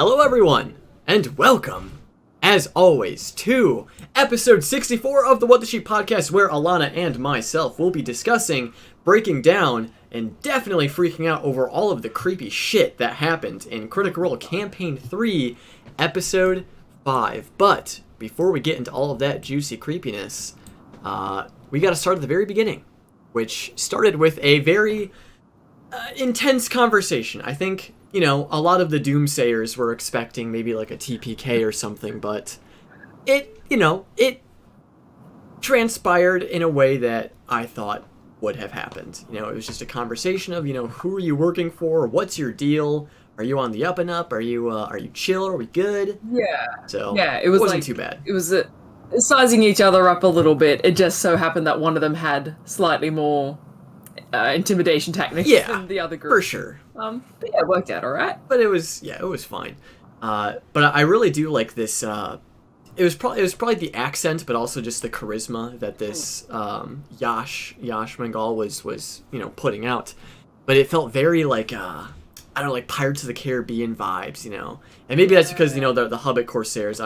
Hello everyone, and welcome, as always, to episode 64 of the What the Sheep podcast, where Alana and myself will be discussing, breaking down, and definitely freaking out over all of the creepy shit that happened in Critical Role Campaign 3, episode 5. But, before we get into all of that juicy creepiness, we gotta start at the very beginning, which started with a very intense conversation. I think, you know, a lot of the doomsayers were expecting maybe like a TPK or something, but it transpired in a way that I thought would have happened. You know, it was just a conversation of, you know, who are you working for? What's your deal? Are you on the up and up? Are you chill? Are we good? Yeah. So yeah, it was wasn't like, too bad. It was sizing each other up a little bit. It just so happened that one of them had slightly more intimidation tactics than the other group. For sure. But yeah, it worked out all right. But it was fine. But I really do like this. It was probably the accent, but also just the charisma that this Yash Mangal was putting out. But it felt very like I don't know, like Pirates of the Caribbean vibes, you know. And maybe that's because the Hubbard Corsairs,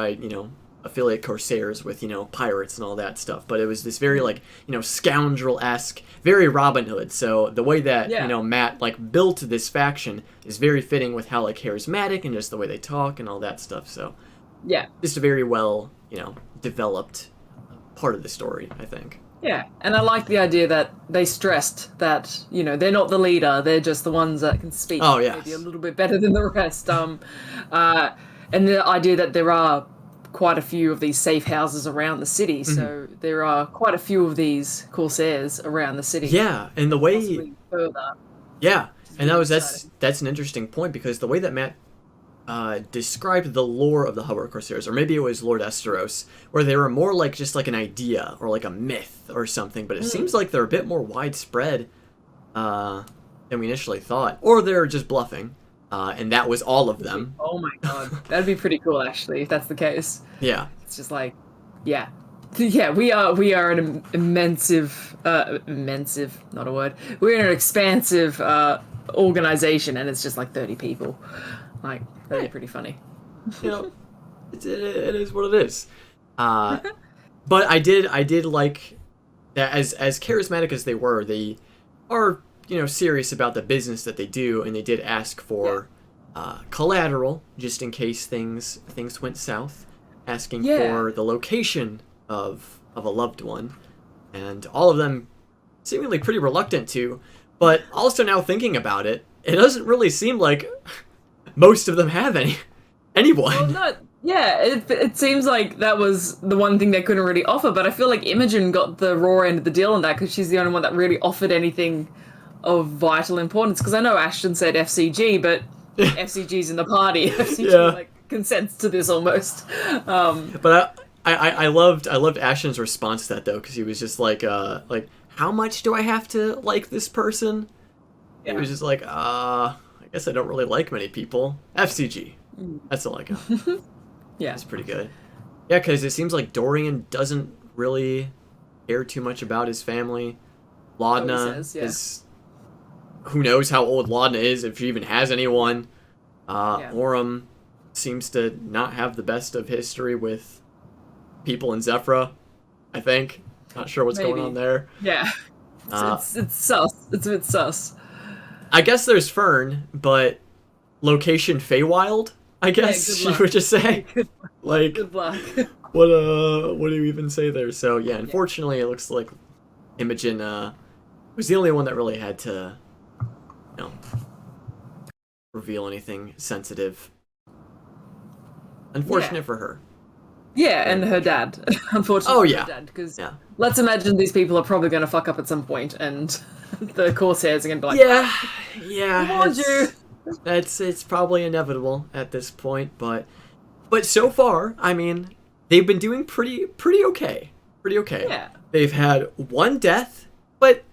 affiliate Corsairs with pirates and all that stuff. But it was this very like scoundrel-esque, very Robin Hood. So the way that Matt like built this faction is very fitting with how like charismatic and just the way they talk and all that stuff. So yeah, just a very well developed part of the story, I think. Yeah, and I like the idea that they stressed that they're not the leader; they're just the ones that can speak maybe a little bit better than the rest. And the idea that there are quite a few of these safe houses around the city, so there are quite a few of these Corsairs around the city. Yeah, and the way further. Yeah, and that's an interesting point, because the way that Matt described the lore of the Hubbard Corsairs, or maybe it was Lord Esteros, where they were more like just like an idea or like a myth or something, but it seems like they're a bit more widespread than we initially thought, or they're just bluffing. And that was all of them. Oh my god, that'd be pretty cool actually if that's the case. Yeah, it's just like, we are an immensive, not a word. We're an expansive organization, and it's just like 30 people. Like, that'd be pretty funny. It is what it is. But I did like that as charismatic as they were. They are serious about the business that they do, and they did ask for collateral just in case things went south, asking for the location of a loved one, and all of them seemingly pretty reluctant to. But also now thinking about it, it doesn't really seem like most of them have anyone. Well, it seems like that was the one thing they couldn't really offer, but I feel like Imogen got the raw end of the deal on that, because she's the only one that really offered anything of vital importance. Because I know Ashton said FCG, but FCG's in the party. FCG consents to this almost. But I loved Ashton's response to that, though, because he was just like how much do I have to like this person? Yeah. He was just like I guess I don't really like many people. FCG. That's all I got. Yeah. It's pretty good. Yeah, because it seems like Dorian doesn't really care too much about his family. Laudna is... Who knows how old Laudna is, if she even has anyone. Orem seems to not have the best of history with people in Zephyra, I think. Not sure what's going on there. Yeah. It's sus. It's a bit sus. I guess there's Fern, but location Feywild, I guess you would just say. Like, good luck. What do you even say there? So yeah, unfortunately it looks like Imogen was the only one that really had to reveal anything sensitive. Unfortunate for her. Yeah, and her dad. Unfortunately for her dad, because let's imagine these people are probably going to fuck up at some point, and the Corsairs are going to be like, it's probably inevitable at this point, but so far, I mean, they've been doing pretty okay. Pretty okay. Yeah. They've had one death, but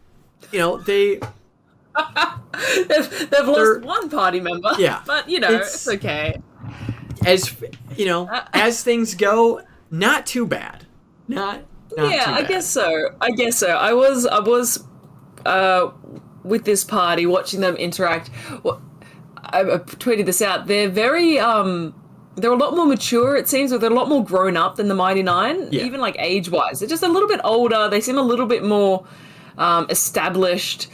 they they've lost one party member. Yeah. But it's okay. As as things go, not too bad. Not too bad. I guess so. I was with this party watching them interact. I tweeted this out. They're very they're a lot more mature, it seems, or they're a lot more grown up than the Mighty Nine, even like age-wise. They're just a little bit older. They seem a little bit more established,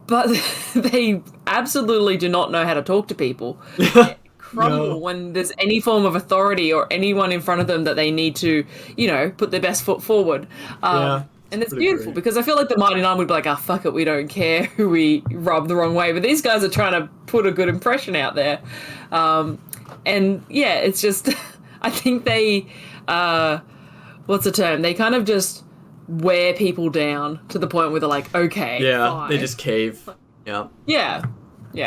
but they absolutely do not know how to talk to people. They crumble when there's any form of authority or anyone in front of them that they need to, put their best foot forward. And it's beautiful because I feel like the Mighty Nine would be like, fuck it, we don't care who we rub the wrong way. But these guys are trying to put a good impression out there. And yeah, it's just, I think they, what's the term? They kind of just wear people down to the point where they're like, okay, fine. They just cave. Yeah,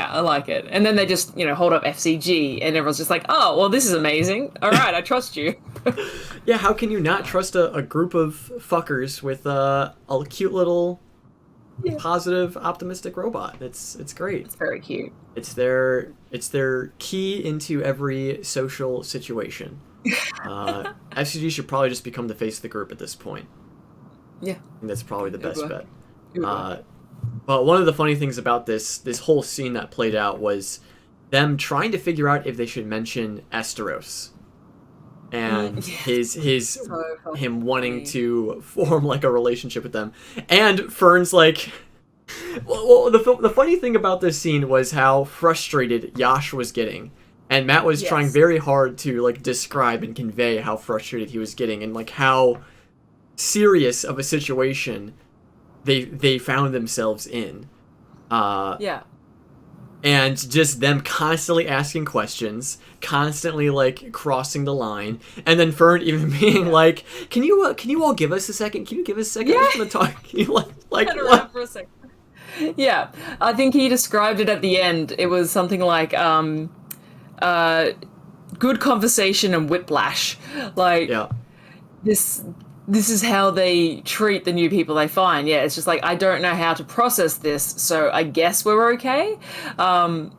I like it. And then they just, hold up FCG and everyone's just like, oh, well, this is amazing. All right, I trust you. Yeah, how can you not trust a group of fuckers with a cute little positive, optimistic robot? It's great. It's very cute. It's their key into every social situation. FCG should probably just become the face of the group at this point. Yeah. I think that's probably the best bet. But one of the funny things about this whole scene that played out was them trying to figure out if they should mention Esteros. And him wanting to form like a relationship with them. And Fern's like... Well, the funny thing about this scene was how frustrated Yash was getting, and Matt was trying very hard to like describe and convey how frustrated he was getting, and like how serious of a situation they found themselves in. And just them constantly asking questions, constantly like crossing the line, and then Fern even being like, "Can you all give us a second? Can you give us a second? I just want to talk." Can you like what? For a second. Yeah, I think he described it at the end. It was something like good conversation and whiplash. Like this is how they treat the new people they find. Yeah, it's just like, I don't know how to process this, so I guess we're okay. And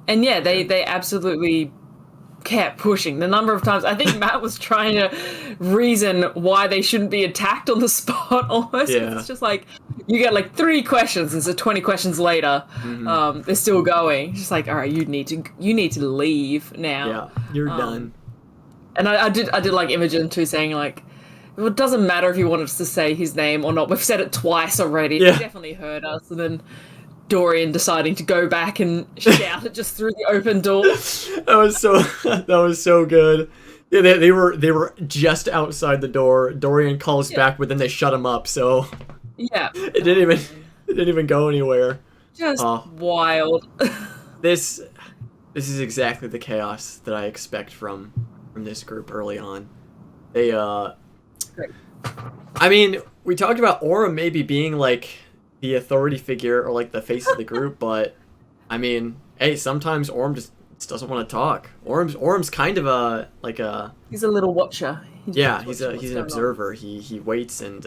yeah, they absolutely kept pushing. The number of times I think Matt was trying to reason why they shouldn't be attacked on the spot almost. It's just like you get like 3 questions and so 20 questions later they're still going. It's just like, all right, you need to leave now. You're done. And I did like Imogen too, saying like, well, it doesn't matter if you want us to say his name or not, we've said it twice already. They definitely heard us. And then Dorian deciding to go back and shout it just through the open door. That was so good. Yeah, they were just outside the door. Dorian calls back, but then they shut him up. So it didn't even go anywhere. Just wild. This is exactly the chaos that I expect from this group early on. They Great. I mean, we talked about Orym maybe being like the authority figure or like the face of the group, but I mean, hey, sometimes Orym just doesn't want to talk. Orym's kind of he's a little watcher. He's an observer. He waits and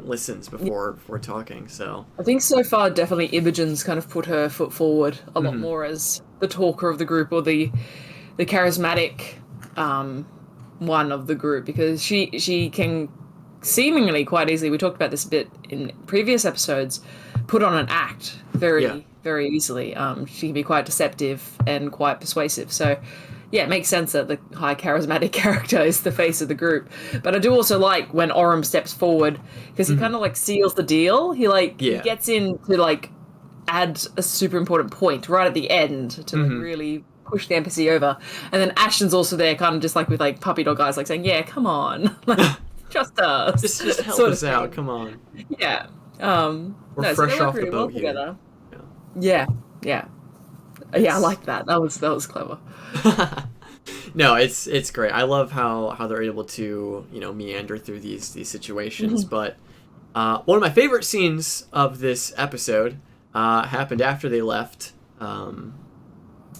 listens before talking. So I think so far definitely Imogen's kind of put her foot forward a lot more as the talker of the group, or the charismatic one of the group, because she can seemingly quite easily, we talked about this a bit in previous episodes, put on an act very easily. She can be quite deceptive and quite persuasive. So yeah, it makes sense that the high charismatic character is the face of the group. But I do also like when Orym steps forward, because he kind of like seals the deal. He gets in to like add a super important point right at the end to like really push the NPC over. And then Ashton's also there, kind of just like with like puppy dog eyes, like saying, yeah, come on. Like, trust us. Just help us out, come on. Yeah. We're fresh off the boat here. Yeah. I like that. That was clever. No, it's great. I love how they're able to, meander through these situations. But one of my favorite scenes of this episode happened after they left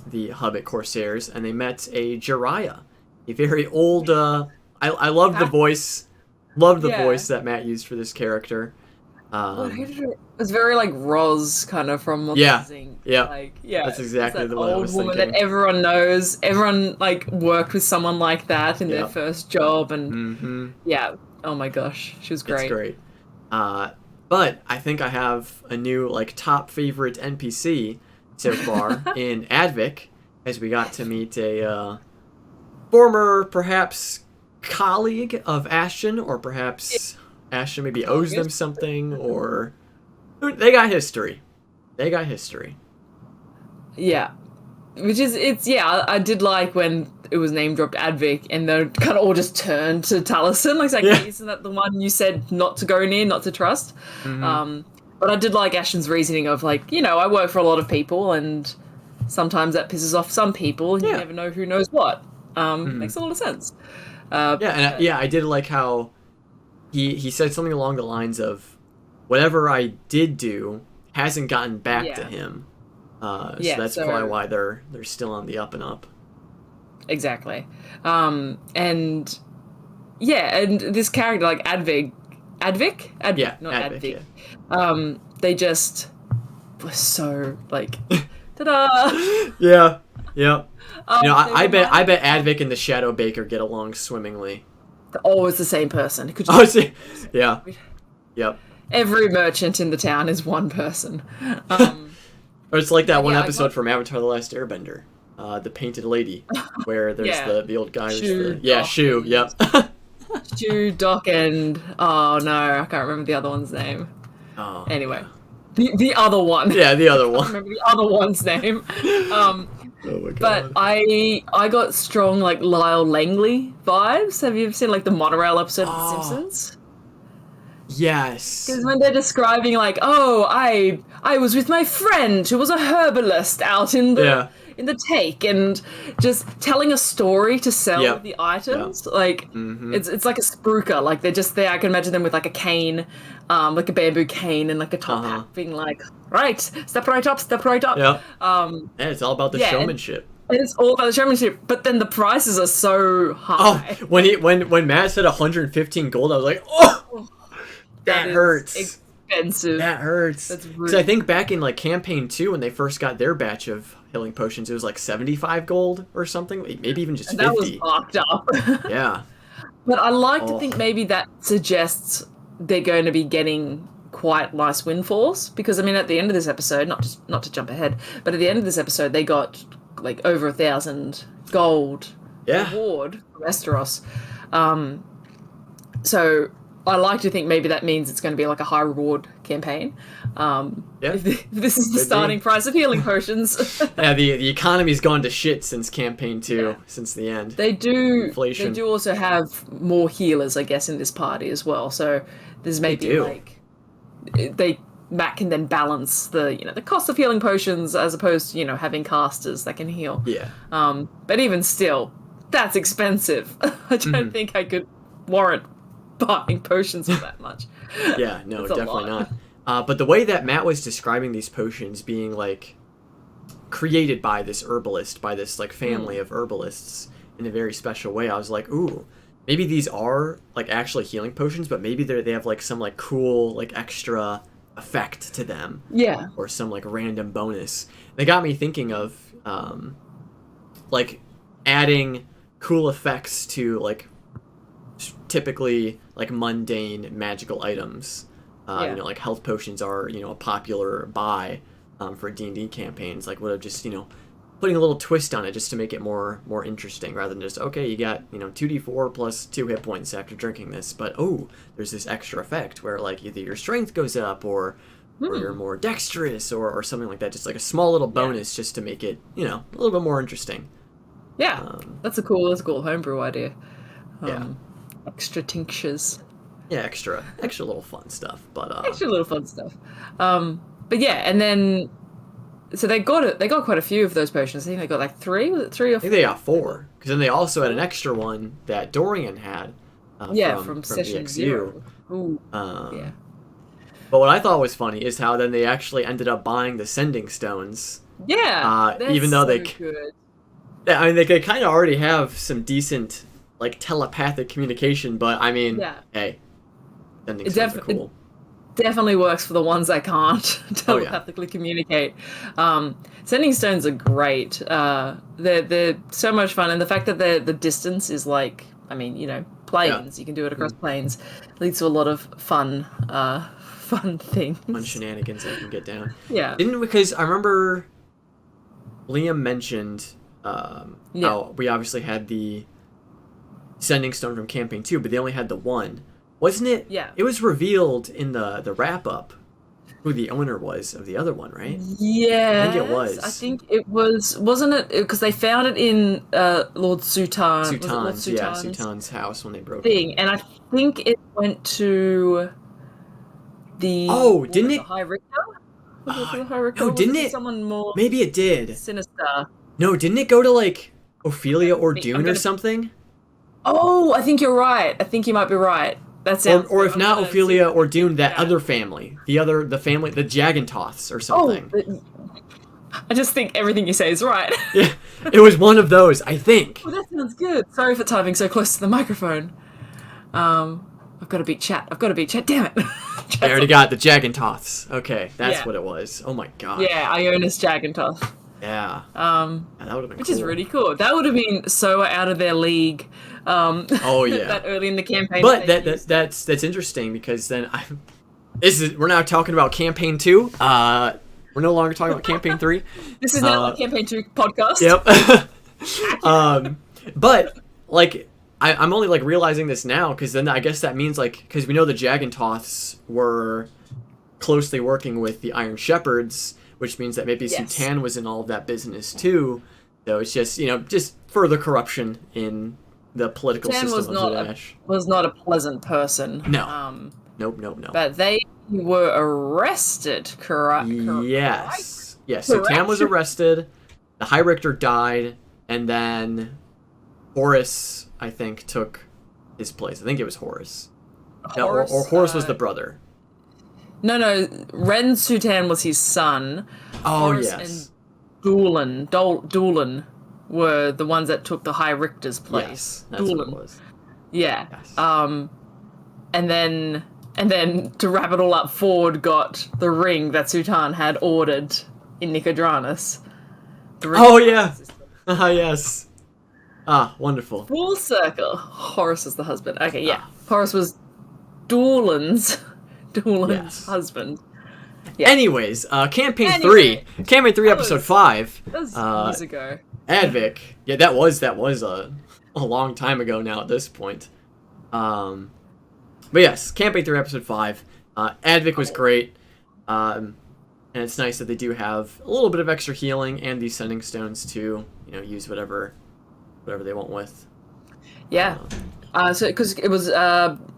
the Hubbit Corsairs, and they met a Jiraiya, a very old. I love the voice. Loved the voice that Matt used for this character. It was very like Roz, kind of from That's exactly the one I was thinking. Old woman that everyone knows. Everyone like worked with someone like that in their first job, and oh my gosh, she was great. It's great. But I think I have a new like top favorite NPC. so far in Advic, as we got to meet a former, perhaps, colleague of Ashton, or perhaps Ashton maybe owes them something, or they got history. Yeah. Which is, I did like when it was name dropped Advic and they kind of all just turned to Taliesin. Like, isn't that the one you said not to go near, not to trust? Mm-hmm. But I did like Ashton's reasoning of, like, I work for a lot of people and sometimes that pisses off some people and you never know who knows what. Makes a lot of sense. I did like how he said something along the lines of, whatever I did do hasn't gotten back to him. So that's probably why they're still on the up and up. Exactly. And this character, like Advic, not Advic. Yeah. They just were so, like, ta-da! Yeah. I bet Advic and the Shadow Baker get along swimmingly. They're always the same person. Yeah. Yep. Every merchant in the town is one person. Or it's like that one episode from Avatar: The Last Airbender, the Painted Lady, where there's the old guy. Shu. Yep. Shu, Doc, and I can't remember the other one's name. Oh. Anyway, the other one. Yeah, the other one. I remember the other one's name. Oh my god. But I got strong, like, Lyle Langley vibes. Have you ever seen, like, the monorail episode of The Simpsons? Yes. Because when they're describing, like, I was with my friend who was a herbalist out in the take, and just telling a story to sell the items. Like, it's like a spruiker. Like, they're just there. I can imagine them with, like, a cane, like a bamboo cane, and, like, a top hat, being like, right, step right up. Yeah. And it's all about the showmanship. It's all about the showmanship, but then the prices are so high. Oh, when Matt said 115 gold, I was like, oh! That hurts. Expensive. That hurts. That's rude. Because I think back in, like, campaign 2, when they first got their batch of healing potions, it was like 75 gold or something, maybe even just 50. That was fucked up. Yeah. But I like to think maybe that suggests they're going to be getting quite nice windfalls, because I mean, at the end of this episode, not to jump ahead, but at the end of this episode, they got, like, over 1,000 gold reward from Esteros. So I like to think maybe that means it's going to be like a high reward campaign. If this is the starting price of healing potions. Yeah, the economy's gone to shit since campaign 2, since the end. They do. Inflation. They do also have more healers, I guess, in this party as well. So there's maybe Matt can then balance the cost of healing potions as opposed to having casters that can heal. Yeah. But even still, that's expensive. I don't think I could warrant buying potions for that much. Yeah, no, definitely not. But the way that Matt was describing these potions being, like, created by this herbalist, by this, like, family of herbalists in a very special way, I was like, ooh, maybe these are, like, actually healing potions, but maybe they have, like, some, like, cool, like, extra effect to them. Yeah. Or some, like, random bonus. They got me thinking of, like, adding cool effects to, like, typically, like, mundane magical items. Like, health potions are, a popular buy for D&D campaigns. Like, would have just, putting a little twist on it just to make it more interesting, rather than just, okay, you got, 2d4 plus 2 hit points after drinking this, but, there's this extra effect where, like, either your strength goes up or you're more dexterous or something like that. Just, like, a small little bonus just to make it, a little bit more interesting. Yeah, that's a cool homebrew idea. Extra tinctures. Yeah, extra little fun stuff. But extra little fun stuff. But yeah, and then so they got quite a few of those potions. I think they got like 3. Was it 3 or 4? I think they got 4, because then they also had an extra one that Dorian had. From Session 0. Ooh. But what I thought was funny is how then they actually ended up buying the Sending Stones. Yeah, even though they good. I mean, they could kind of already have some decent, like, telepathic communication, but I mean, hey, Sending Stones are cool. It definitely works for the ones that can't telepathically communicate. Sending Stones are great. They're so much fun, and the fact that the distance is like, I mean, planes. You can do it across planes. Leads to a lot of fun things. Fun shenanigans that can get down. Yeah. Because I remember Liam mentioned how we obviously had the Sending Stone from Campaign 2, but they only had the one. Wasn't it? Yeah. It was revealed in the wrap-up who the owner was of the other one, right? Yeah. I think it was. I think it was... Wasn't it? Because they found it in Lord Sutan. Sutan's house when they broke it. it. And I think it went to the... didn't it? The High Richter? Was it the High Richter? No, didn't it? Someone more... Maybe it did. Sinister. No, didn't it go to, like, Ophelia or Dune or something? Oh, I think you're right. I think you might be right. That sounds... Or if not Ophelia or Dune, that other family. The family, the Jagantoths or something. I just think everything you say is right. Yeah, it was one of those, I think. Oh, that sounds good. Sorry for typing so close to the microphone. I've got to beat chat. Damn it. I already got the Jagantoths. Okay, that's what it was. Oh my god. Yeah, Ionis Jagantoth. Yeah. That would have been which cool. is really cool. That would have been so out of their league. Oh yeah. That early in the campaign. But that's interesting because then we're now talking about campaign 2. We're no longer talking about campaign 3. This is now the campaign 2 podcast. Yep. But like I'm only like realizing this now because then I guess that means like because we know the Jagantoths were closely working with the Iron Shepherds, which means that maybe Sutan was in all of that business too. So it's just just further corruption in the political system of Zadash. Was not a pleasant person. No. Nope. But they were arrested, correct? Yes. Yes. Sutan was arrested. The High Richter died, and then Horus, I think, took his place. I think it was Horus. Or Horus was the brother. No. Ren Sutan was his son. Oh, Horus yes. And Doolin were the ones that took the High Richter's place. Yes, that's what it was. Yeah. Yes. And then to wrap it all up, Ford got the ring that Sutan had ordered in Nicodranus. Oh yeah. Yes. Wonderful. Full circle. Horus is the husband. Okay, yeah. Horus was Doolin's husband. Yeah. Anyways, campaign 3, episode 5. That was years ago. Advic. Yeah, that was a long time ago now at this point. But yes, campaign 3, episode 5. Advic was great. And it's nice that they do have a little bit of extra healing and these sending stones to, use whatever they want with. Yeah. So because it was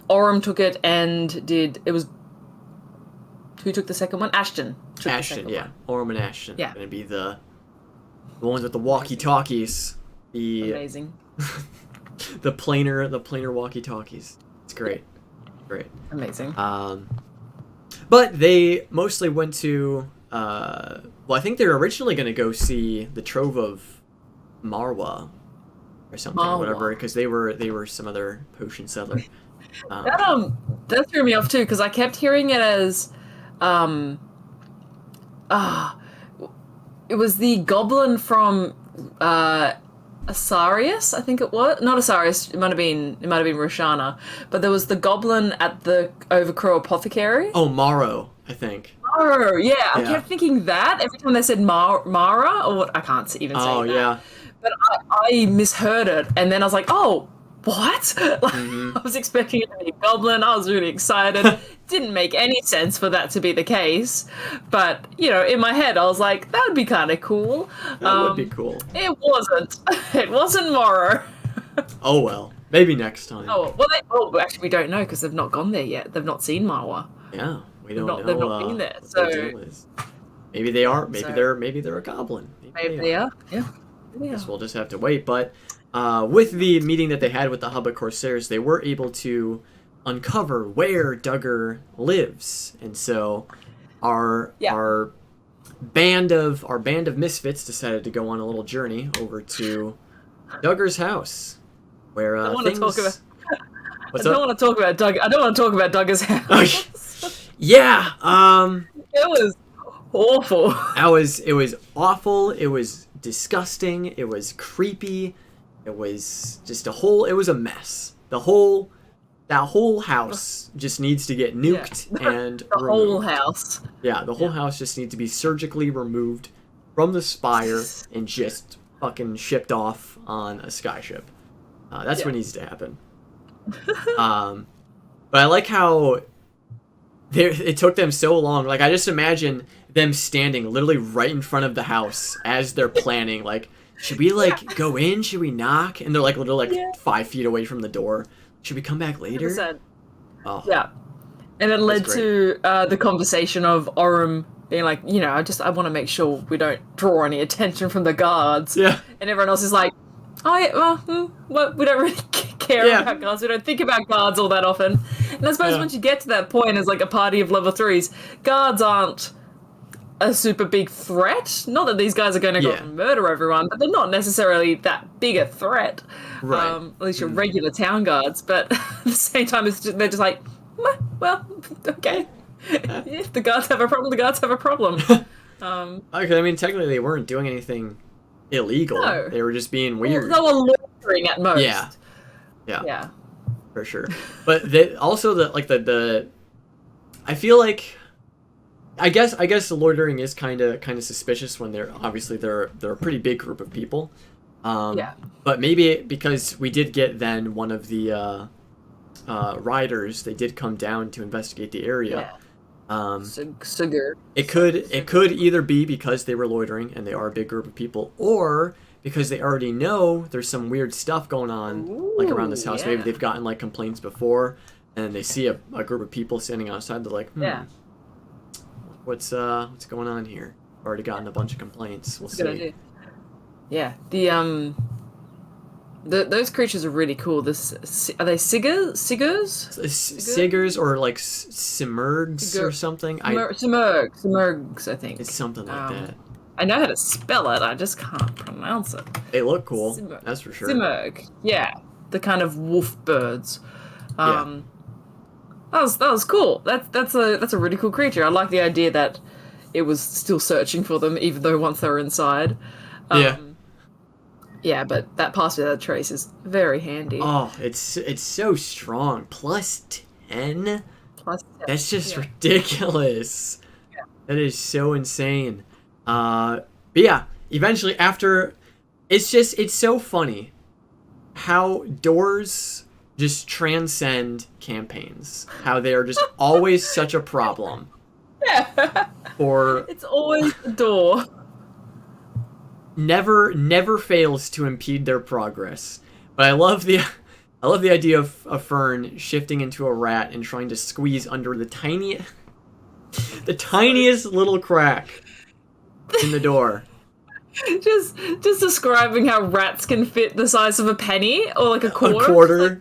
Oram took it and who took the second one? Ashton. Yeah. Oram and Ashton. Yeah. Gonna be the ones with the walkie-talkies. Amazing. the planar walkie-talkies. It's great. Great. Amazing. But they mostly went to I think they were originally going to go see the Trove of Marwa or something, whatever, because they were some other potion seller. That threw me off too, because I kept hearing it as it was the goblin from Asarius, I think it was. Not Asarius, it might have been Roshana. But there was the goblin at the Overcrow Apothecary. Oh, Morrow, I think. Morrow, yeah. I kept thinking that every time they said Mara, or what, I can't even say that. Oh, yeah. But I misheard it, and then I was like, oh, what? I was expecting it to be a goblin. I was really excited. Didn't make any sense for that to be the case. But, in my head, I was like, that would be kind of cool. That would be cool. It wasn't. It wasn't Morrow. Oh, well. Maybe next time. Oh, well, actually, we don't know because they've not gone there yet. They've not seen Marwa. Yeah, we don't know. They've not been there. So maybe they are. Maybe they're a goblin. Maybe they are. Yeah. I guess we'll just have to wait. But with the meeting that they had with the Hubbard Corsairs, they were able to uncover where Duggar lives, and so our band of misfits decided to go on a little journey over to Duggar's house, where I don't want to talk about Duggar's house. Yeah. It was awful. It was awful. It was disgusting. It was creepy. It was just it was a mess. That whole house just needs to get nuked and the whole house. Yeah, the whole house just needs to be surgically removed from the spire and just fucking shipped off on a skyship. That's what needs to happen. But I like how it took them so long. Like, I just imagine them standing literally right in front of the house as they're planning. Like, should we, like, go in? Should we knock? And they're, like, literally, like, 5 feet away from the door. Should we come back later? 100%. Oh. Yeah. And it led to the conversation of Orym being like, you know, I want to make sure we don't draw any attention from the guards. Yeah. And everyone else is like, oh, yeah, well, we don't really care about guards. We don't think about guards all that often. And I suppose once you get to that point as, like, a party of level 3s, guards aren't a super big threat. Not that these guys are going to go and murder everyone, but they're not necessarily that big a threat. Right. At least your regular town guards. But at the same time, they're just like, well, okay. If the guards have a problem, the guards have a problem. Okay, I mean, technically they weren't doing anything illegal. No. They were just being weird. They were loitering at most. Yeah. For sure. But they also the I feel like I guess the loitering is kind of suspicious when they're a pretty big group of people. But maybe because we did get then one of the riders, they did come down to investigate the area. It could either be because they were loitering and they are a big group of people, or because they already know there's some weird stuff going on, like around this house. Yeah. Maybe they've gotten like complaints before, and they see a group of people standing outside. They're like, what's going on here? Already gotten a bunch of complaints. We'll see. Yeah, those creatures are really cool. Are they Siggers? Siggers or like Simurgs or something? Simurgs, I think. It's something like that. I know how to spell it, I just can't pronounce it. They look cool, that's for sure. Simurg, yeah. The kind of wolf birds. That was cool. That's a really cool creature. I like the idea that it was still searching for them, even though once they were inside. Yeah, but that pass without trace is very handy. Oh, it's so strong. +10? +10. That's just ridiculous. Yeah. That is so insane. But yeah, eventually after... It's so funny how doors just transcend campaigns. How they are just always such a problem. Yeah. It's always the door. Never fails to impede their progress. But I love the idea of Fern shifting into a rat and trying to squeeze under the tiniest little crack in the door. Just describing how rats can fit the size of a penny or like a quarter. A quarter. Like,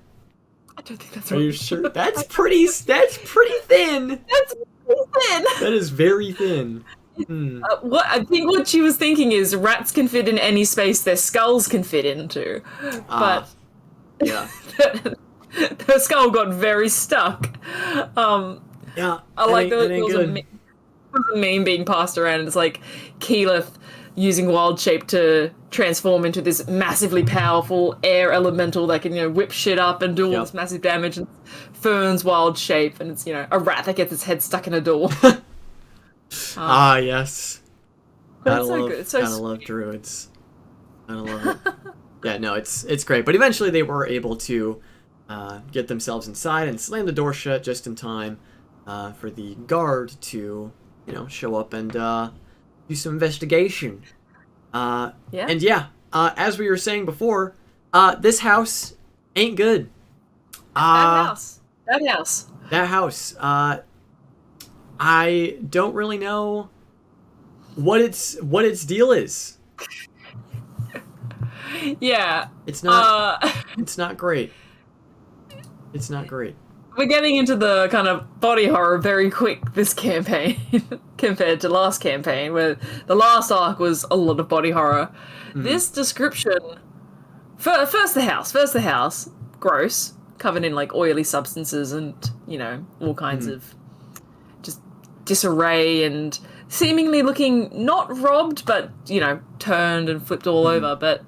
I don't think that's right. Are you sure? That's pretty thin. That's thin. That is very thin. I think what she was thinking is rats can fit in any space their skulls can fit into, but yeah, her skull got very stuck. I like there was a meme being passed around, and it's like Keyleth using wild shape to transform into this massively powerful air elemental that can whip shit up and do all this massive damage, and Fern's wild shape, and it's a rat that gets its head stuck in a door. Yes. Gotta so love druids. Gotta love it. Yeah, no, it's great. But eventually they were able to get themselves inside and slam the door shut just in time for the guard to, show up and do some investigation. And as we were saying before, this house ain't good. That house. I don't really know what its deal is. Yeah. It's not it's not great. It's not great. We're getting into the kind of body horror very quick this campaign compared to last campaign, where the last arc was a lot of body horror. Mm-hmm. This description first the house. Gross. Covered in like oily substances and, all kinds of disarray and seemingly looking not robbed, but turned and flipped all over. But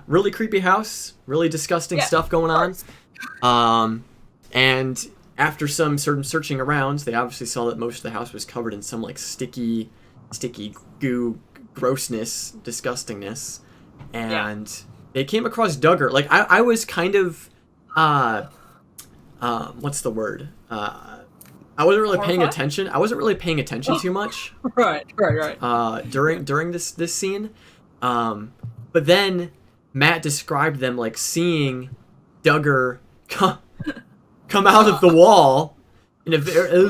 really creepy house, really disgusting stuff going on. And after some certain searching around, they obviously saw that most of the house was covered in some like sticky goo grossness, disgustingness, and they came across Duggar. Like, I was kind of, what's the word? I wasn't really paying attention. I wasn't really paying attention too much. Right. During this scene, but then Matt described them like seeing Duggar come out of the wall in a very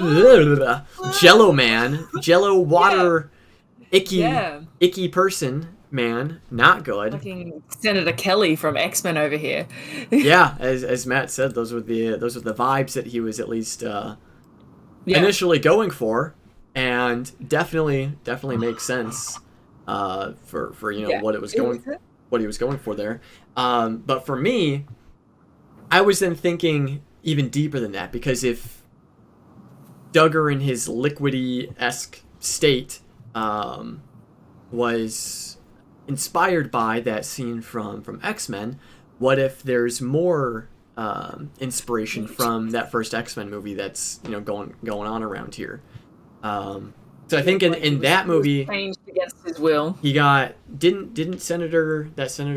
Jello water, icky person. Man, not good. Fucking Senator Kelly from X-Men over here. Yeah, as Matt said, those were the vibes that he was at least initially going for, and definitely makes sense for what he was going for there. But for me, I was then thinking even deeper than that, because if Duggar in his liquidy-esque state was inspired by that scene from X-Men, what if there's more inspiration from that first X-Men movie that's going on around here? So I think in that movie, changed against his will. He got didn't senator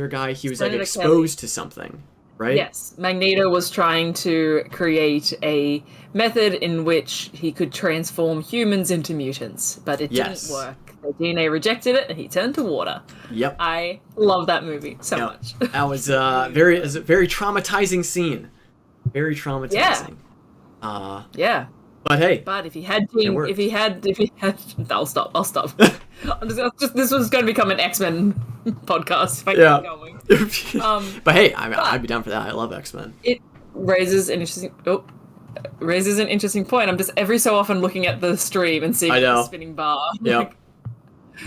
guy. He was Senator like exposed Kelly. To something, right? Yes, Magneto was trying to create a method in which he could transform humans into mutants, but it didn't work. The DNA rejected it, and he turned to water. Yep. I love that movie so much. That was a very traumatizing scene. Very traumatizing. Yeah. But hey. But if he had, I'll stop. This was going to become an X-Men podcast. If I keep going. But hey, I'd be down for that. I love X-Men. It raises an interesting point. I'm just every so often looking at the stream and seeing the spinning bar. Yeah.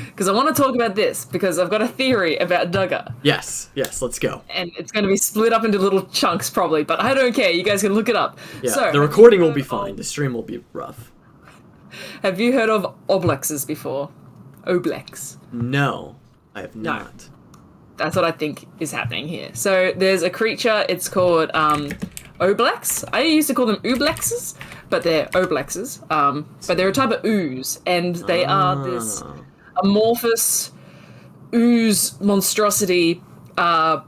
Because I want to talk about this, because I've got a theory about Duggar. Yes, let's go. And it's going to be split up into little chunks, probably, but I don't care. You guys can look it up. Yeah, so, the recording will be fine. The stream will be rough. Have you heard of Oblexes before? Oblex? No, I have not. No. That's what I think is happening here. So there's a creature, it's called Oblex. I used to call them Oblexes, but they're Oblexes. But they're a type of ooze, and they are this amorphous ooze monstrosity, and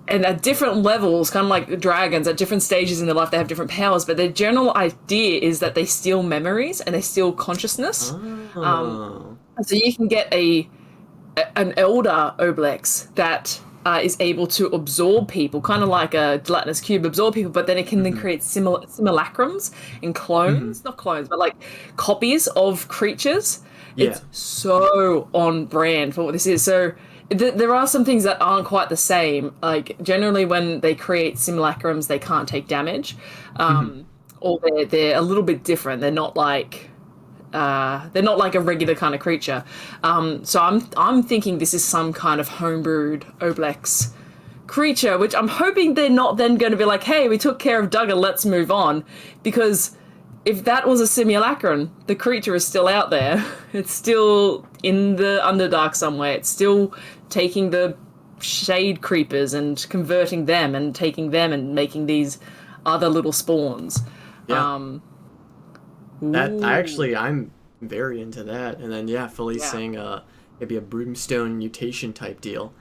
at different levels, kind of like dragons, at different stages in their life, they have different powers, but their general idea is that they steal memories and they steal consciousness. So you can get an elder Oblex that is able to absorb people, kind of like a gelatinous cube, absorb people, but then it can then create simulacrums and clones, not clones, but like copies of creatures. Yeah. It's so on brand for what this is. So there are some things that aren't quite the same. Like generally when they create simulacrums, they can't take damage, or they're a little bit different. They're not like a regular kind of creature. So I'm thinking this is some kind of homebrewed Oblex creature, which I'm hoping they're not then going to be like, hey, we took care of Duggar, let's move on, because if that was a simulacrum, the creature is still out there. It's still in the Underdark somewhere. It's still taking the shade creepers and converting them and taking them and making these other little spawns. Yeah. I'm very into that. And then, Philly's saying maybe a brimstone mutation type deal.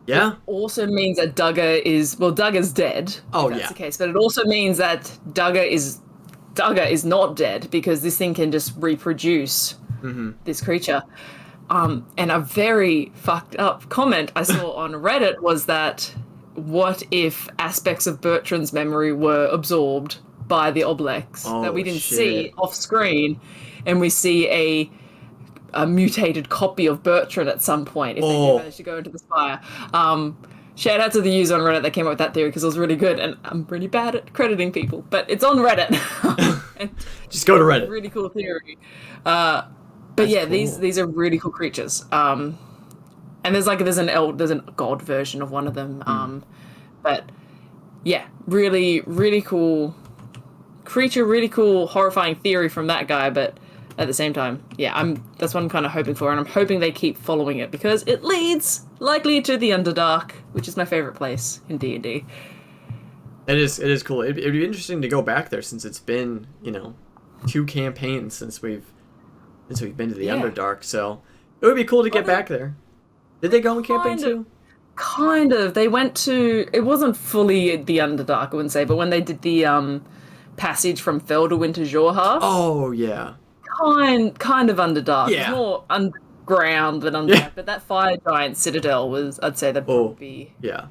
Yeah. It also means that Duggar's dead. Oh, if that's the case. But it also means that Duggar is not dead, because this thing can just reproduce this creature. And a very fucked up comment I saw on Reddit was that, what if aspects of Bertrand's memory were absorbed by the Oblex that we didn't see off screen, and we see a mutated copy of Bertrand at some point if they do manage to go into this fire. Shout out to the user on Reddit that came up with that theory, because it was really good, and I'm pretty bad at crediting people, but it's on Reddit. Just go to Reddit. Really cool theory. But that's cool. These are really cool creatures. And there's a god version of one of them. But yeah, really, really cool creature, really cool, horrifying theory from that guy, but at the same time, that's what I'm kind of hoping for, and I'm hoping they keep following it, because it leads likely to the Underdark, which is my favorite place in D&D. It is cool. It'd be interesting to go back there, since it's been 2 campaigns since we've been to the Underdark. So It would be cool to get back there. Did they go on camping too? Kind of. They went to... It wasn't fully the Underdark, I wouldn't say, but when they did the passage from Felderwin to Jorha... Oh, yeah. Kind of Underdark. Yeah. It's more underground than Underdark, but that Fire Giant Citadel was, I'd say, that'd probably be... Yeah.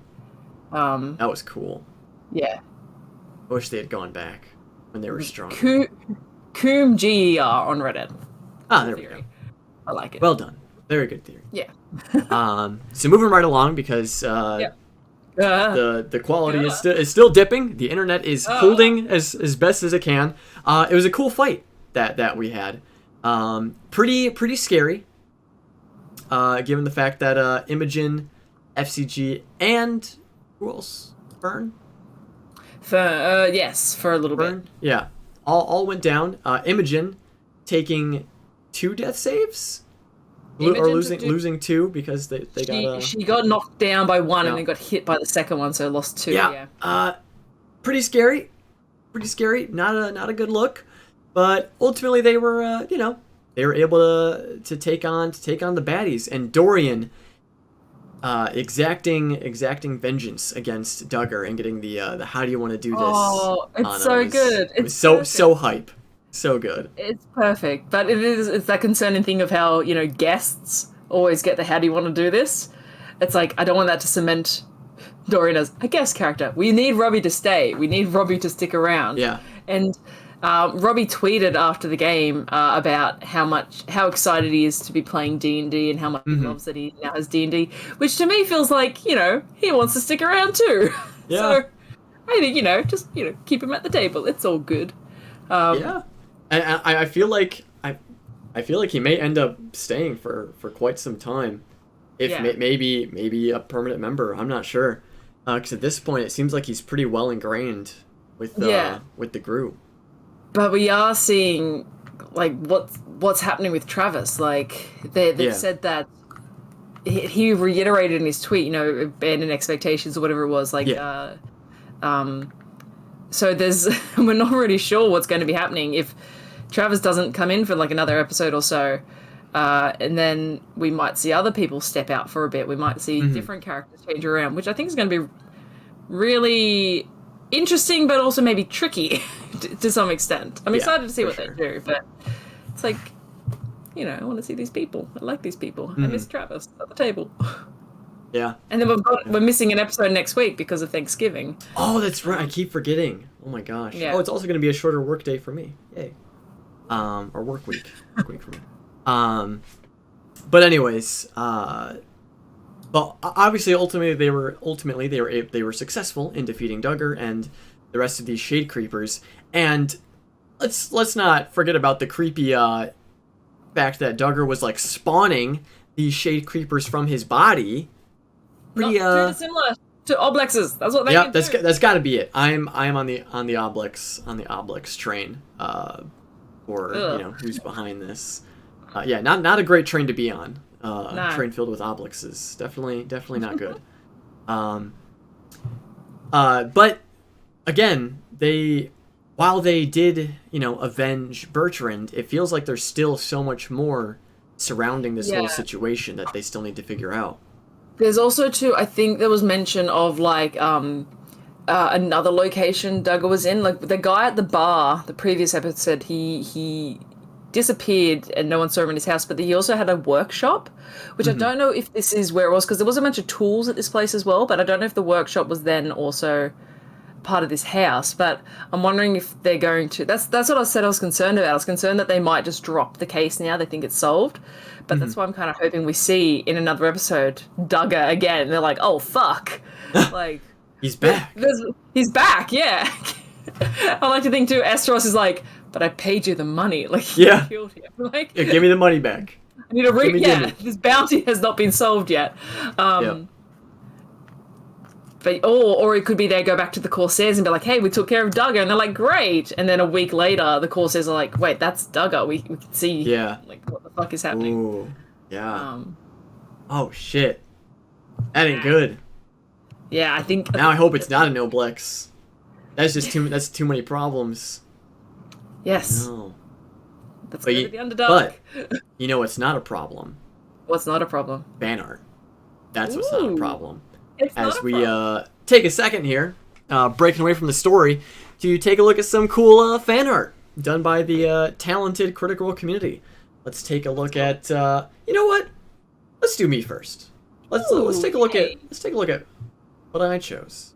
That was cool. Yeah. I wish they had gone back when they were strong. Coom GER on Reddit. There we go. I like it. Well done. Very good theory. Yeah. So moving right along because the quality is still dipping. The internet is holding as best as it can. It was a cool fight that we had. Pretty scary. Given the fact that Imogen, FCG, and who else? Fern? Yes, for a little bit. Yeah. All went down. Imogen taking 2 death saves? Or losing 2 because they got... She got knocked down by 1 and then got hit by the second one, so lost 2. Yeah. Pretty scary. Not a good look. But ultimately they were, they were able to take on the baddies. And Dorian exacting vengeance against Duggar and getting the how do you want to do this? Oh, it's so good. It's so hype. So good. It's perfect. But it's that concerning thing of how, guests always get the how do you want to do this? It's like, I don't want that to cement Dorian as a guest character. We need Robbie to stay. We need Robbie to stick around. Yeah. And Robbie tweeted after the game about how excited he is to be playing D&D and how much he loves that he now has D&D, which to me feels like, he wants to stick around too. Yeah. So I think, just, keep him at the table. It's all good. Yeah. And I feel like he may end up staying for quite some time. If maybe a permanent member. I'm not sure. Because at this point, it seems like he's pretty well ingrained with the group. But we are seeing, like, what's happening with Travis. Like, they've said that he reiterated in his tweet, abandon expectations or whatever it was. Like, so we're not really sure what's going to be happening if Travis doesn't come in for, like, another episode or so. And then we might see other people step out for a bit. We might see different characters change around, which I think is going to be really interesting, but also maybe tricky to some extent. I'm excited to see what they do, but it's like, I want to see these people. I like these people. I miss Travis at the table. Yeah. And then we're missing an episode next week because of Thanksgiving. Oh, that's right. I keep forgetting. Oh my gosh. Yeah. Oh, it's also going to be a shorter work day for me. Yay. Or work week. Work week for me. But anyways, well, obviously, ultimately they were successful in defeating Duggar and the rest of these Shade Creepers. And let's not forget about the creepy fact that Duggar was like spawning these Shade Creepers from his body. Pretty similar to Oblexes. That's what they can do. That's got to be it. I'm on the Oblex train. Who's behind this? Not a great train to be on. No. Train filled with Oblexes. Definitely not good. But again, while they did, avenge Bertrand, it feels like there's still so much more surrounding this whole situation that they still need to figure out. There's also I think there was mention of like another location Duggar was in. Like the guy at the bar, the previous episode, he disappeared and no one saw him in his house, but he also had a workshop, which I don't know if this is where it was, because there was a bunch of tools at this place as well, but I don't know if the workshop was then also part of this house. But I'm wondering if they're going to... That's what I said I was concerned about. I was concerned that they might just drop the case now. They think it's solved. But that's why I'm kind of hoping we see in another episode Duggar again. And they're like, oh, fuck. Like... He's back. He's back, yeah. I like to think, too, Estros is like, but I paid you the money. Like, you killed him. Like, give me the money back. I need a this bounty has not been solved yet. But or it could be they go back to the Corsairs and be like, hey, we took care of Duggar, and they're like, great. And then a week later, the Corsairs are like, wait, that's Duggar. We can see like what the fuck is happening. Ooh, yeah. Oh shit. That ain't good. Yeah, I think now I hope it's not an Oblex. That's just that's too many problems. Yes. No. That's the Underdark. But it's not a problem. What's not a problem? Fan art. That's what's not a problem. It's As not we problem. Take a second here, breaking away from the story, to take a look at some cool fan art done by the talented Critical Role community. Let's take a look at. You know what? Let's do me first. Let's take a look at what I chose.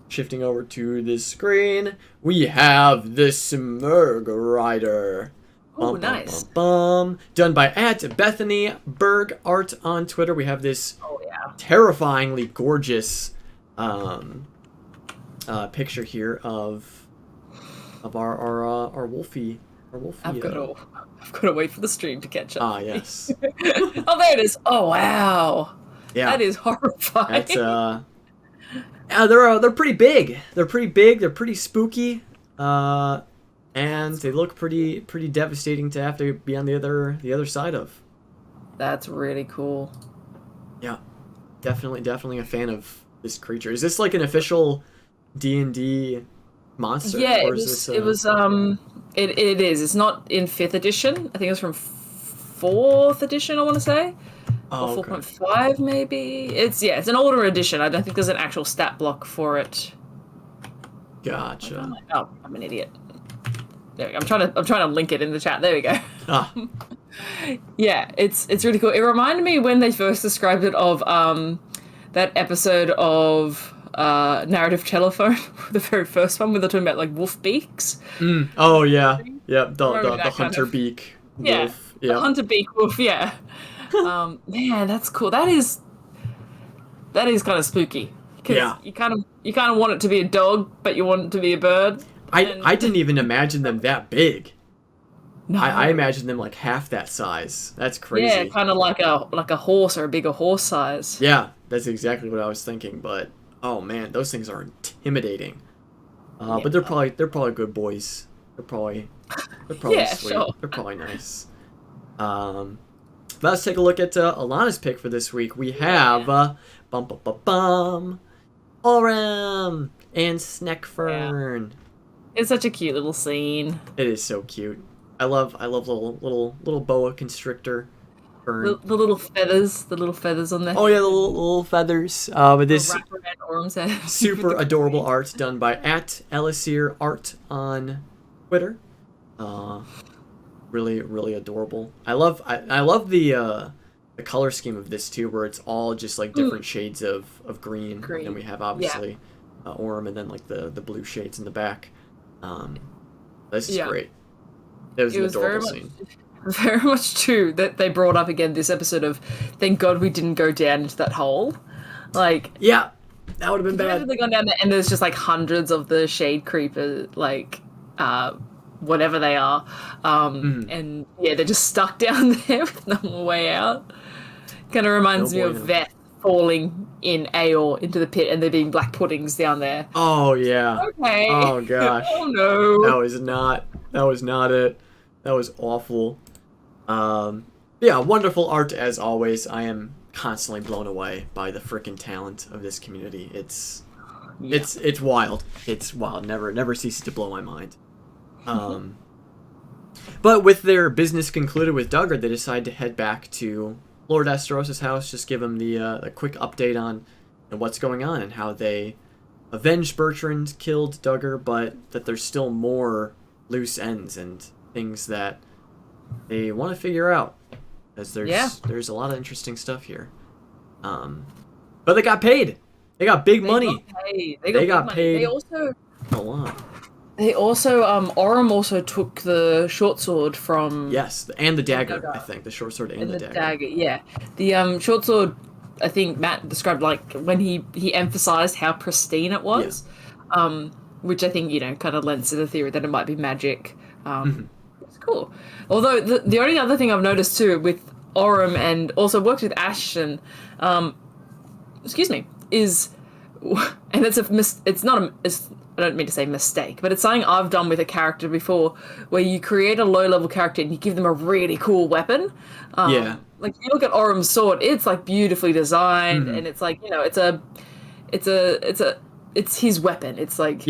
Shifting over to this screen, we have this Smurg Rider. Oh, nice. Done by @Bethany Berg Art on Twitter. We have this terrifyingly gorgeous picture here of our Wolfie. I've got to wait for the stream to catch up. Ah, yes. Oh, there it is. Oh, wow. Yeah. That is horrifying. That's they're pretty big. They're pretty spooky. And they look pretty devastating to have to be on the other side of. That's really cool. Yeah. Definitely a fan of this creature. Is this like an official D&D monster? Yeah, or it is. It's not in 5th edition. I think it's from 4th edition, I want to say. Oh, or 4.5 maybe. It's an older edition. I don't think there's an actual stat block for it. Gotcha. Oh, I'm an idiot. There we go. I'm trying to link it in the chat. There we go. Ah. Yeah, it's really cool. It reminded me when they first described it of that episode of Narrative Telephone, the very first one, where they're talking about like wolf beaks. Oh yeah, yep. The hunter beak wolf. Yeah, the hunter beak wolf. Yeah. Man, that's cool. That is kind of spooky. Yeah. You kind of want it to be a dog, but you want it to be a bird. I didn't even imagine them that big. No. I imagined them like half that size. That's crazy. Yeah, kind of like a horse or a bigger horse size. Yeah, that's exactly what I was thinking. But oh man, those things are intimidating. But they're probably good boys. They're probably yeah, sweet. Sure. They're probably nice. Let's take a look at Alana's pick for this week. We have Orem and Sneckfern. Yeah. It's such a cute little scene. It is so cute. I love little boa constrictor. The little feathers on there. Oh yeah, the little feathers. But this super adorable art done by @Elisir Art on Twitter. Really adorable. I love the color scheme of this too, where it's all just like different shades of green. And then we have obviously Orem, and then like the blue shades in the back. This is great. It was an adorable scene. Very much true that they brought up again this episode of thank God we didn't go down into that hole. Like, yeah, that would have been bad. They gone down there and there's just like hundreds of the shade creeper, like whatever they are, and yeah, they're just stuck down there with no way out. Kind of reminds me of Veth falling in Aor into the pit and there being black puddings down there. Oh yeah. Okay. Oh gosh. Oh no. That was not it. That was awful. Yeah, wonderful art as always. I am constantly blown away by the freaking talent of this community. It's wild. It's wild. Never ceases to blow my mind. But with their business concluded with Duggar, they decide to head back to Lord Asteros' house. Just give him the quick update on what's going on and how they avenged Bertrand, killed Duggar, but that there's still more loose ends and things that they want to figure out, as there's a lot of interesting stuff here. But they got paid. They got big money. They got paid. They also a lot. They also Orem also took the short sword from and the dagger. I think the short sword and the dagger. Yeah, the short sword. I think Matt described like when he emphasized how pristine it was, which I think kind of lends to the theory that it might be magic. It's cool. Although the only other thing I've noticed too with Orem and also worked with Ashton, is, and I don't mean to say mistake, but it's something I've done with a character before, where you create a low-level character and you give them a really cool weapon. Like you look at Orem's sword, it's like beautifully designed, and it's like it's his weapon. It's like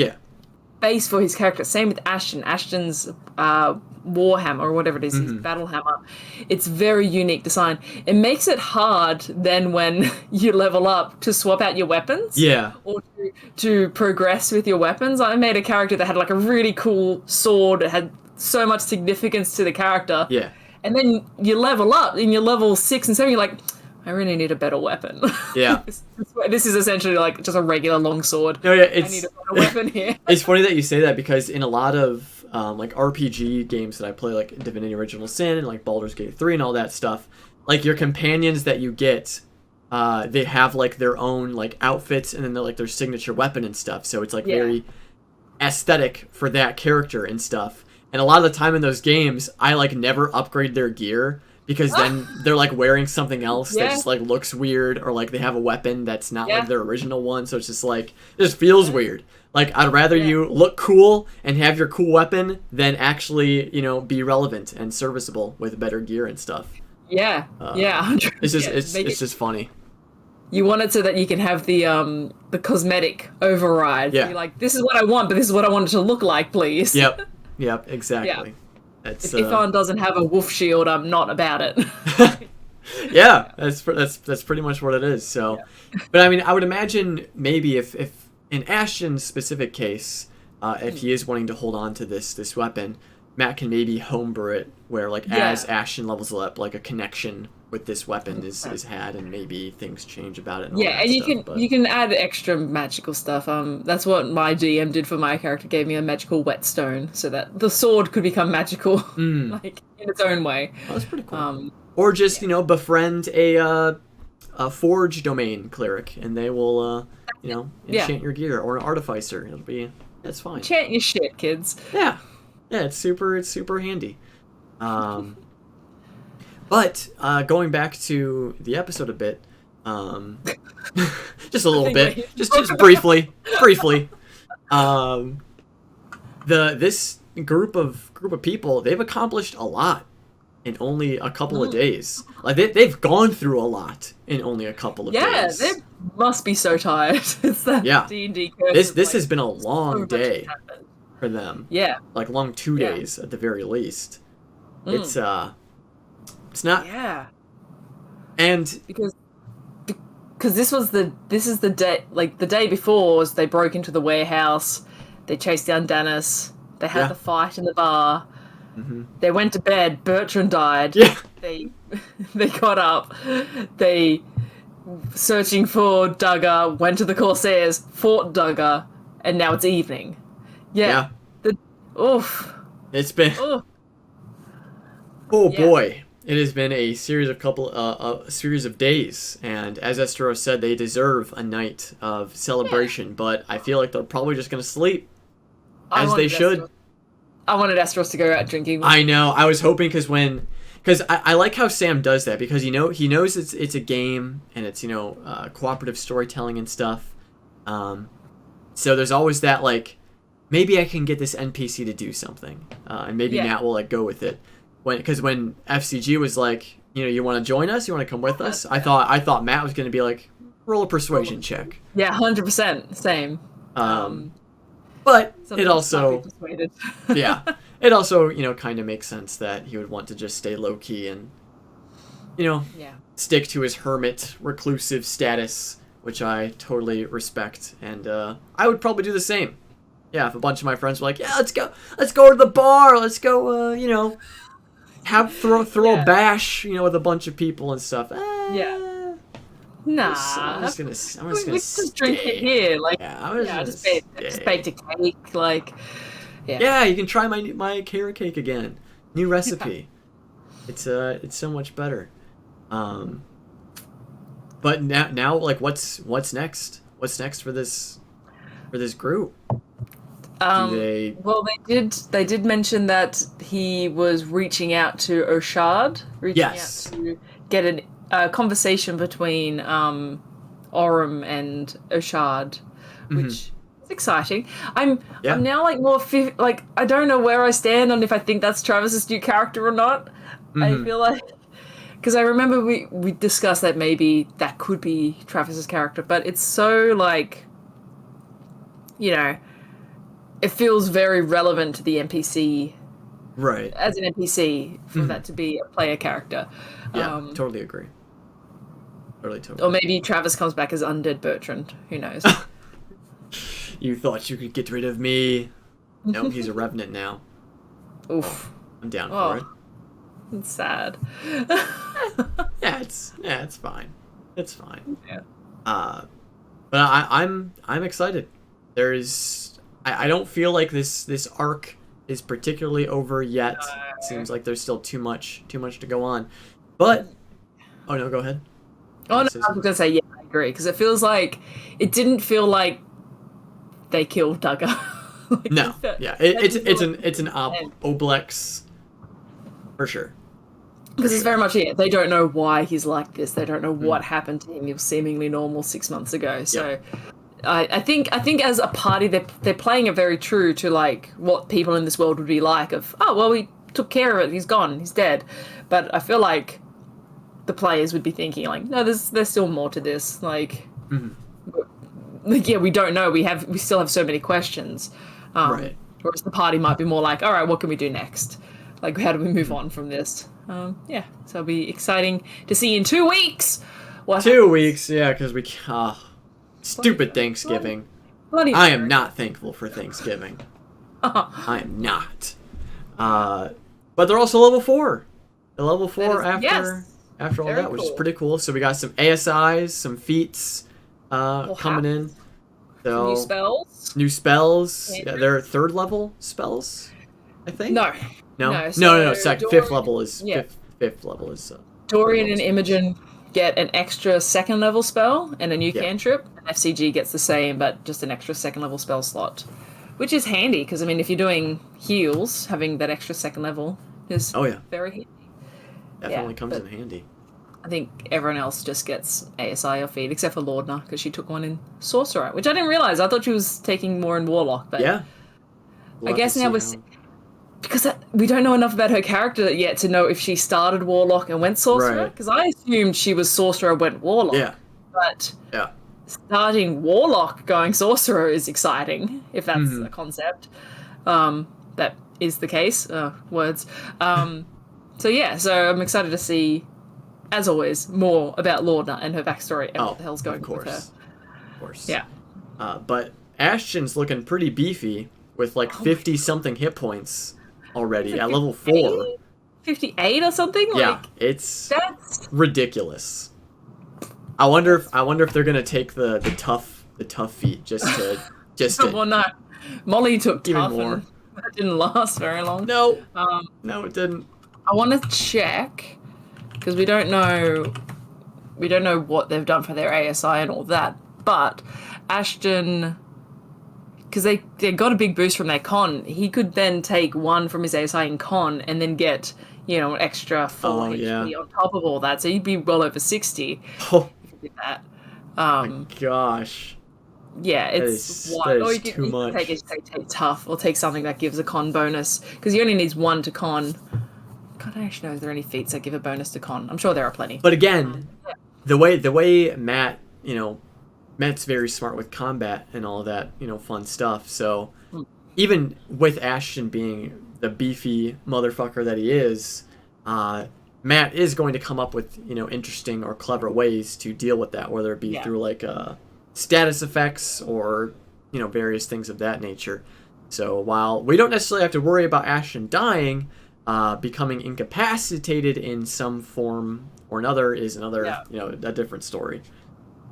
base for his character. Same with Ashton. Ashton's warhammer or whatever it is, his battle hammer. It's very unique design. It makes it hard then when you level up to swap out your weapons. Yeah. Or to progress with your weapons. I made a character that had like a really cool sword. It had so much significance to the character. Yeah. And then you level up and you're level 6 and 7, you're like, I really need a better weapon. Yeah. This is essentially like just a regular long sword. No, yeah, I need a better weapon here. It's funny that you say that because in a lot of like RPG games that I play, like Divinity Original Sin and like Baldur's Gate 3 and all that stuff, like your companions that you get, they have like their own like outfits and then they're like their signature weapon and stuff. So it's like very aesthetic for that character and stuff. And a lot of the time in those games, I like never upgrade their gear because then they're like wearing something else that just like looks weird, or like they have a weapon that's not like their original one. So it's just like, it just feels weird. Like, I'd rather you look cool and have your cool weapon than actually, you know, be relevant and serviceable with better gear and stuff. Yeah, 100%. It's just it's just funny. You want it so that you can have the cosmetic override. Yeah. You're like, this is what I want, but this is what I want it to look like, please. Yep, exactly. Yeah. If Ifan doesn't have a wolf shield, I'm not about it. Yeah, that's pretty much what it is. So, but I mean, I would imagine maybe if in Ashton's specific case, if he is wanting to hold on to this weapon, Matt can maybe homebrew it where like as Ashton levels up, like a connection with this weapon is had, and maybe things change about it. And you can add extra magical stuff. That's what my GM did for my character. Gave me a magical whetstone so that the sword could become magical, like in its own way. Oh, that's pretty cool. Or just you know befriend a forge domain cleric, and they will enchant your gear, or an artificer. That's fine. Enchant your shit, kids. Yeah, it's super handy. But going back to the episode a bit, just a little bit, just briefly. This group of people, they've accomplished a lot in only a couple of days. Like they've gone through a lot in only a couple of days. Yeah, they must be so tired. It's that D&D curse. This has been a long day for them. Yeah, like long 2 days at the very least. It's not. Yeah. And because this is the day, like the day before was they broke into the warehouse, they chased down Dennis, they had the fight in the bar, they went to bed, Bertrand died, they got up, they searching for Duggar, went to the Corsairs, fought Duggar, and now it's evening. Yeah. It's been boy. It has been a series of days, and as Estero said, they deserve a night of celebration. But I feel like they're probably just going to sleep, as they should. I wanted Esteros to go out drinking. I know. I was hoping because I like how Sam does that, because he knows it's a game and it's cooperative storytelling and stuff. So there's always that like, maybe I can get this NPC to do something, and maybe Matt will like go with it. Because when FCG was like, you want to join us? You want to come with us? I thought Matt was going to be like, roll a persuasion check. Yeah, 100%. Same. But it also, it also, kind of makes sense that he would want to just stay low key and, stick to his hermit reclusive status, which I totally respect. And I would probably do the same. Yeah, if a bunch of my friends were like, let's go to the bar, let's go, throw a bash, with a bunch of people and stuff. Nah. I'm just gonna just drink it here, like just bake a cake, like. Yeah, you can try my carrot cake again. New recipe. It's so much better. But now like what's next? What's next for this group? Well, they did mention that he was reaching out to Oshard, out to get a conversation between Orym and Oshard, which is exciting. I'm now like more like I don't know where I stand on if I think that's Travis's new character or not. I feel like, because I remember we discussed that maybe that could be Travis's character, but it's so like, it feels very relevant to the NPC. Right. As an NPC, for that to be a player character. Yeah, totally agree. Totally. Or maybe Travis comes back as Undead Bertrand. Who knows? You thought you could get rid of me. No, he's a revenant now. Oof. I'm down for it. It's sad. Yeah, it's fine. It's fine. Yeah. But I'm excited. I don't feel like this arc is particularly over yet. It seems like there's still too much to go on. But oh no, go ahead. Oh no, I was gonna say I agree, because it feels like it didn't feel like they killed Duggar. Like, no, it's an Oblex for sure. Because it's very much they don't know why he's like this. They don't know what happened to him. He was seemingly normal 6 months ago. So I think as a party they're playing it very true to like what people in this world would be like. Of we took care of it. He's gone. He's dead. But I feel like the players would be thinking like, no, there's still more to this. Like, we don't know. We still have so many questions. Right. Whereas the party might be more like, all right, what can we do next? Like, how do we move on from this? So it'll be exciting to see in 2 weeks. 2 weeks, yeah, because stupid Thanksgiving. I am not thankful for Thanksgiving. I am not. But they're also level 4. The level 4 after all that, which is pretty cool. So we got some ASIs, some feats coming in. So new spells. Yeah, they're 3rd level spells, I think. No. Fifth level is fifth level is. Dorian and Imogen get an extra 2nd level spell and a new cantrip. And FCG gets the same, but just an extra 2nd level spell slot, which is handy because if you're doing heals, having that extra 2nd level is very handy. Definitely comes in handy. I think everyone else just gets ASI or feed, except for Lordna, because she took one in Sorcerer, which I didn't realize. I thought she was taking more in Warlock, but I guess now because we don't know enough about her character yet to know if she started Warlock and went Sorcerer, because I assumed she was Sorcerer, went Warlock. Yeah. But starting Warlock going Sorcerer is exciting, if that's a concept. That is the case. Words. So I'm excited to see, as always, more about Lorna and her backstory and what the hell's going on with her. Of course. Yeah. But Ashton's looking pretty beefy with like 50-something hit points already at level 4. 58 or something? That's ridiculous. I wonder if they're gonna take the tough feat just to well, no. Molly took even tough more. And that didn't last very long. No. No, it didn't. I want to check because we don't know what they've done for their ASI and all that. But Ashton, because they got a big boost from their con, he could then take 1 from his ASI in con and then get an extra 4 HP on top of all that. So he'd be well over 60. Oh, if you did that. My gosh. Yeah, it's that is too much. Take tough or take something that gives a con bonus because he only needs 1 to con. God, I actually know if there are any feats that give a bonus to con. I'm sure there are plenty. But again, the way Matt, Matt's very smart with combat and all of that, fun stuff. So even with Ashton being the beefy motherfucker that he is, Matt is going to come up with, interesting or clever ways to deal with that, whether it be through like status effects or, various things of that nature. So while we don't necessarily have to worry about Ashton dying, becoming incapacitated in some form or another is another, a different story.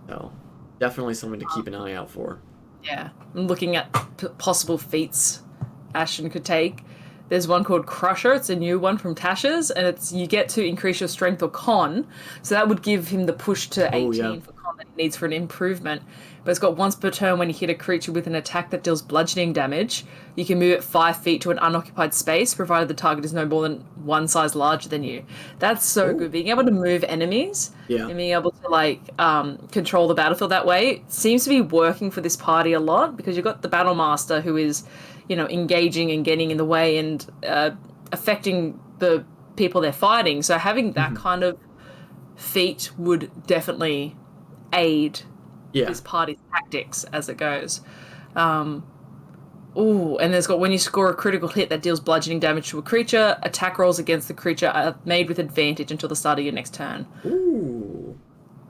So definitely something to keep an eye out for. Yeah, I'm looking at possible feats Ashton could take. There's one called Crusher. It's a new one from Tasha's, and you get to increase your strength or con. So that would give him the push to 18 for con that he needs for an improvement. But it's got once per turn when you hit a creature with an attack that deals bludgeoning damage, you can move it 5 feet to an unoccupied space, provided the target is no more than 1 size larger than you. That's so good. Being able to move enemies and being able to control the battlefield that way seems to be working for this party a lot because you've got the Battle Master who is, engaging and getting in the way and affecting the people they're fighting. So having that kind of feat would definitely aid this party's tactics as it goes. Ooh, and there's got when you score a critical hit that deals bludgeoning damage to a creature, attack rolls against the creature are made with advantage until the start of your next turn. Ooh.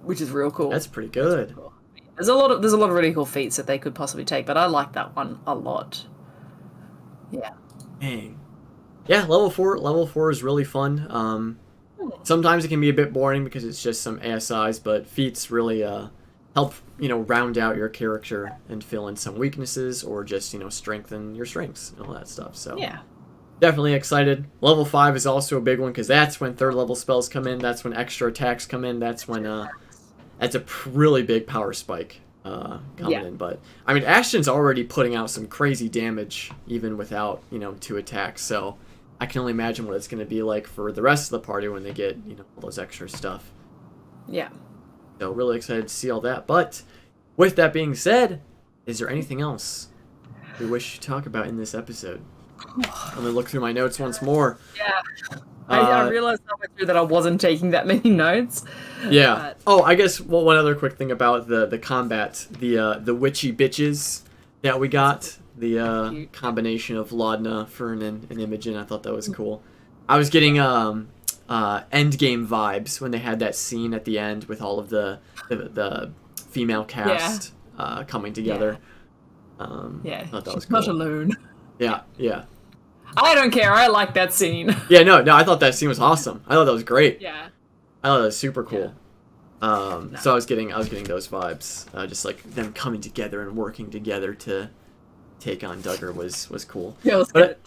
Which is real cool. That's pretty good. That's cool. There's a lot of really cool feats that they could possibly take, but I like that one a lot. Yeah. Dang. Yeah, level 4 is really fun. Sometimes it can be a bit boring because it's just some ASIs, but feats really help, round out your character and fill in some weaknesses or just, strengthen your strengths and all that stuff. So yeah. Definitely excited. Level 5 is also a big one because that's when 3rd level spells come in. That's when extra attacks come in. That's when that's a really big power spike coming in. But I mean, Ashton's already putting out some crazy damage even without 2 attacks. So I can only imagine what it's going to be like for the rest of the party when they get all those extra stuff. Yeah. So really excited to see all that. But with that being said, is there anything else we wish to talk about in this episode? Let me look through my notes once more. Yeah. I realized halfway through that I wasn't taking that many notes. Yeah. Oh, I guess one other quick thing about the combat, the witchy bitches that we got, the combination of Laudna, Fern, and Imogen. I thought that was cool. I was getting Endgame vibes when they had that scene at the end with all of the female cast coming together. I thought that was she's cool. not alone. Yeah. I don't care. I like that scene. Yeah, no, I thought that scene was awesome. I thought that was great. Yeah. I thought that was super cool. So I was getting those vibes. Just like them coming together and working together to take on Duggar was cool. Yeah, but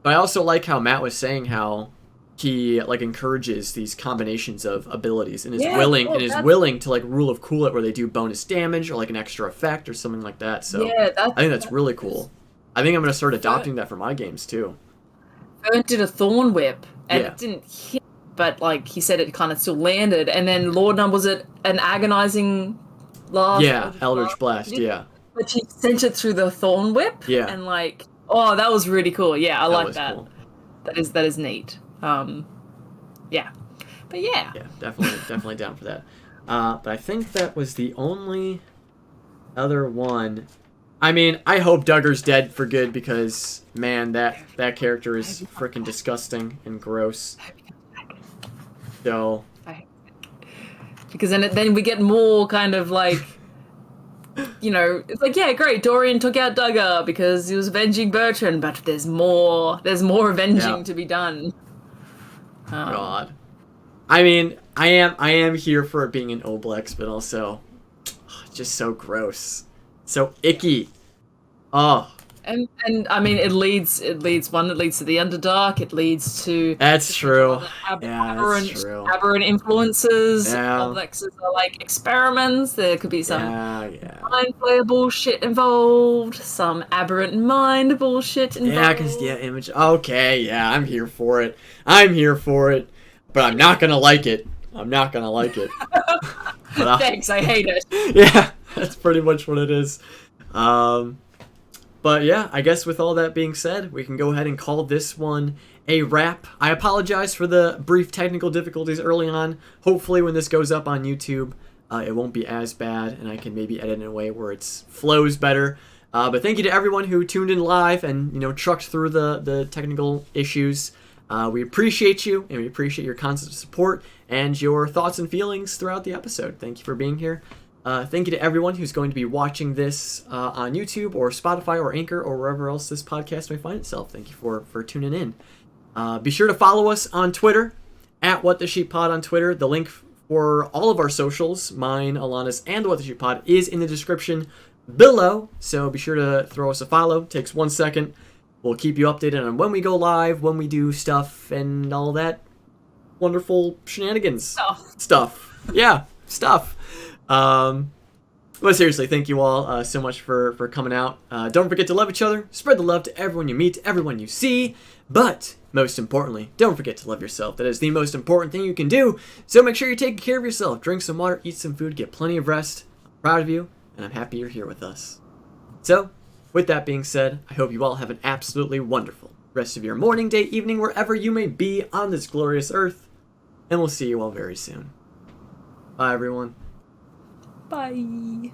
I also like how Matt was saying how he encourages these combinations of abilities and is willing to rule of cool it where they do bonus damage or an extra effect or something like that. So I think that's really cool. I think I'm going to start adopting that for my games, too. Fern did a Thorn Whip, and it didn't hit, but, he said it kind of still landed. And then Laudna, was it an agonizing blast? Yeah, Eldritch Blast, yeah. But she sent it through the Thorn Whip. Yeah. And, that was really cool. Yeah, I like that. Cool. That is neat. Yeah. But, yeah. Yeah, definitely down for that. But I think that was the only other one. I mean, I hope Duggar's dead for good because, man, that character is freaking disgusting and gross. So, because then we get more kind of it's yeah, great. Dorian took out Duggar because he was avenging Bertrand, but there's more avenging to be done. God, I mean, I am here for it being an Oblex, but also just so gross. So icky. Oh. And I mean it leads to the Underdark, it leads to That's true. Aberrant influences. Complexes are experiments. There could be some mind player bullshit involved, some aberrant mind bullshit involved. Image. Okay, yeah, I'm here for it. But I'm not gonna like it. Thanks, I hate it. Yeah, that's pretty much what it is. But yeah, I guess with all that being said, we can go ahead and call this one a wrap. I apologize for the brief technical difficulties early on. Hopefully when this goes up on YouTube, it won't be as bad, and I can maybe edit in a way where it flows better. But thank you to everyone who tuned in live and trucked through the technical issues. We appreciate you, and we appreciate your constant support and your thoughts and feelings throughout the episode. Thank you for being here. Thank you to everyone who's going to be watching this on YouTube or Spotify or Anchor or wherever else this podcast may find itself. Thank you for tuning in. Be sure to follow us on Twitter, at WhatTheSheepPod on Twitter. The link for all of our socials, mine, Alana's, and the What the Sheep Pod, is in the description below. So be sure to throw us a follow. It takes 1 second. We'll keep you updated on when we go live, when we do stuff, and all that wonderful shenanigans. Stuff. Yeah, stuff. But seriously, thank you all so much for coming out. Don't forget to love each other. Spread the love to everyone you meet, everyone you see. But most importantly, don't forget to love yourself. That is the most important thing you can do. So make sure you're taking care of yourself. Drink some water, eat some food, get plenty of rest. I'm proud of you, and I'm happy you're here with us. So, with that being said, I hope you all have an absolutely wonderful rest of your morning, day, evening, wherever you may be on this glorious earth. And we'll see you all very soon. Bye, everyone. Bye.